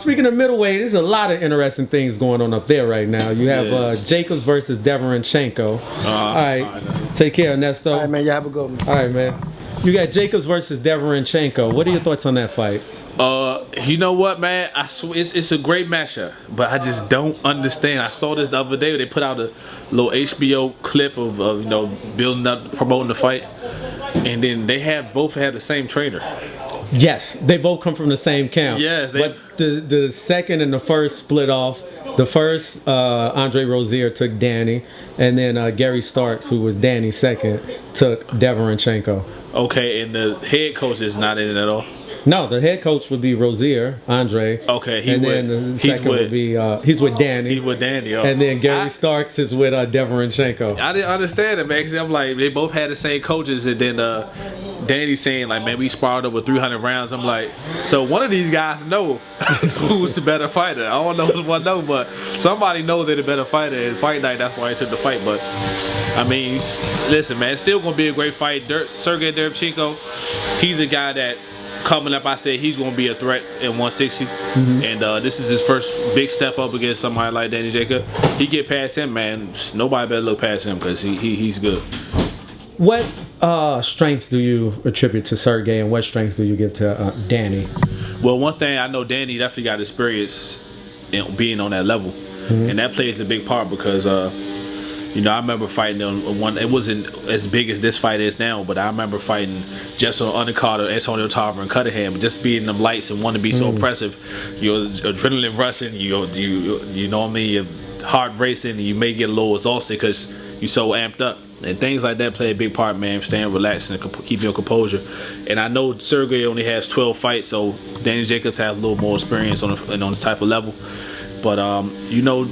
Speaking of middleweight, there's a lot of interesting things going on up there right now. You have Jacobs versus Derevyanchenko. All right, take care, Ernesto. All right, man. You have a good one. All right, man. You got Jacobs versus Derevyanchenko. What are your thoughts on that fight? You know what, man? I swear it's a great matchup, but I just don't understand. I saw this the other day. They put out a little HBO clip of you know, building up, promoting the fight, and then they both had the same trainer. Yes, they both come from the same camp. Yes, but the second and the first split off. The first, Andre Rozier took Danny, and then Gary Starks, who was Danny's second, took Derevyanchenko. Okay, and the head coach is not in it at all? No, the head coach would be Rozier, Andre. Okay, then the second would be he's with Danny. He's with Danny. Oh. And then Gary Starks is with Derevyanchenko. I didn't understand it, man. Cause I'm like, they both had the same coaches, and then Danny's saying like, man, we sparred over 300 rounds. I'm like, so one of these guys know who's the better fighter. I don't know who's one know, but somebody knows they're the better fighter. And fight night, that's why he took the fight. But I mean, listen, man, it's still gonna be a great fight. Sergey Derevyanchenko, he's a guy that coming up, I said he's gonna be a threat in 160, and this is his first big step up against somebody like Danny Jacob. He get past him, man. Nobody better look past him because he's good. What strengths do you attribute to Sergey, and what strengths do you give to Danny? Well, one thing I know, Danny definitely got experience in being on that level, and that plays a big part because you know, I remember fighting on one. It wasn't as big as this fight is now, but I remember fighting just on undercard of Antonio Tarver and Cunningham, just being in them lights and wanting to be so impressive. Your adrenaline rushing, you know what I mean, your heart racing, and you may get a little exhausted because you're so amped up. And things like that play a big part, man. Staying relaxed and keeping your composure. And I know Sergey only has 12 fights, so Danny Jacobs has a little more experience on this type of level. But you know,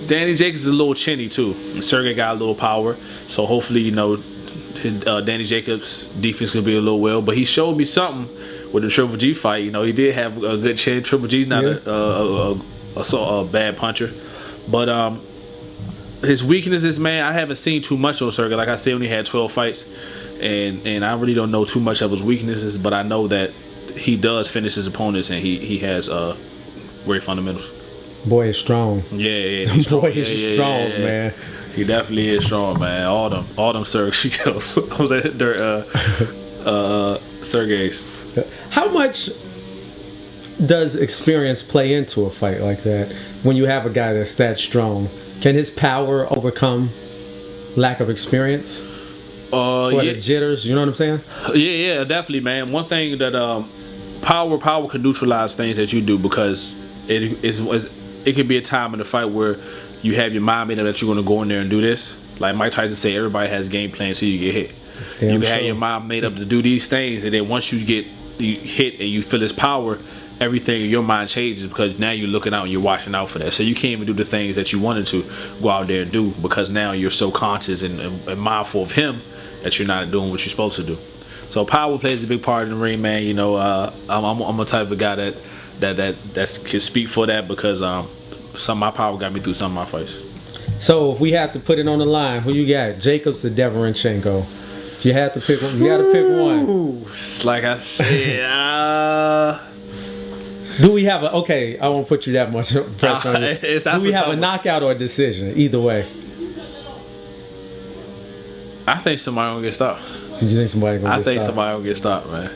Danny Jacobs is a little chinny too, and Sergey got a little power. So hopefully, you know, Danny Jacobs' defense could be a little well. But he showed me something with the Triple G fight. You know, he did have a good chin. Triple G's not a bad puncher, but his weaknesses, man, I haven't seen too much on Sergey. Like I said, he only had 12 fights, and I really don't know too much of his weaknesses. But I know that he does finish his opponents, and he has great fundamentals. Boy is strong. Yeah, he's strong. Boy is strong, man. He definitely is strong, man. All them Sergey's. Sergey's. How much does experience play into a fight like that? When you have a guy that's that strong, can his power overcome lack of experience? Or the jitters, you know what I'm saying? Yeah, definitely, man. One thing that power can neutralize things that you do, because it could be a time in the fight where you have your mind made up that you're going to go in there and do this. Like Mike Tyson said, everybody has game plans so you get hit. You can have your mind made up to do these things, and then once you get hit and you feel his power, everything in your mind changes, because now you're looking out and you're watching out for that. So you can't even do the things that you wanted to go out there and do, because now you're so conscious and mindful of him that you're not doing what you're supposed to do. So power plays a big part in the ring, man. You know, I'm a type of guy that can speak for that, because some of my power got me through some of my fights. So if we have to put it on the line, who you got? Jacobs or Derevyanchenko? If you had to pick one, you got to pick one. Like I said, do we have okay, I won't put you that much pressure on it. Do we have a knockout or a decision? Either way. I think somebody gonna get stopped. You think somebody gonna get stopped? Somebody gonna get stopped, man.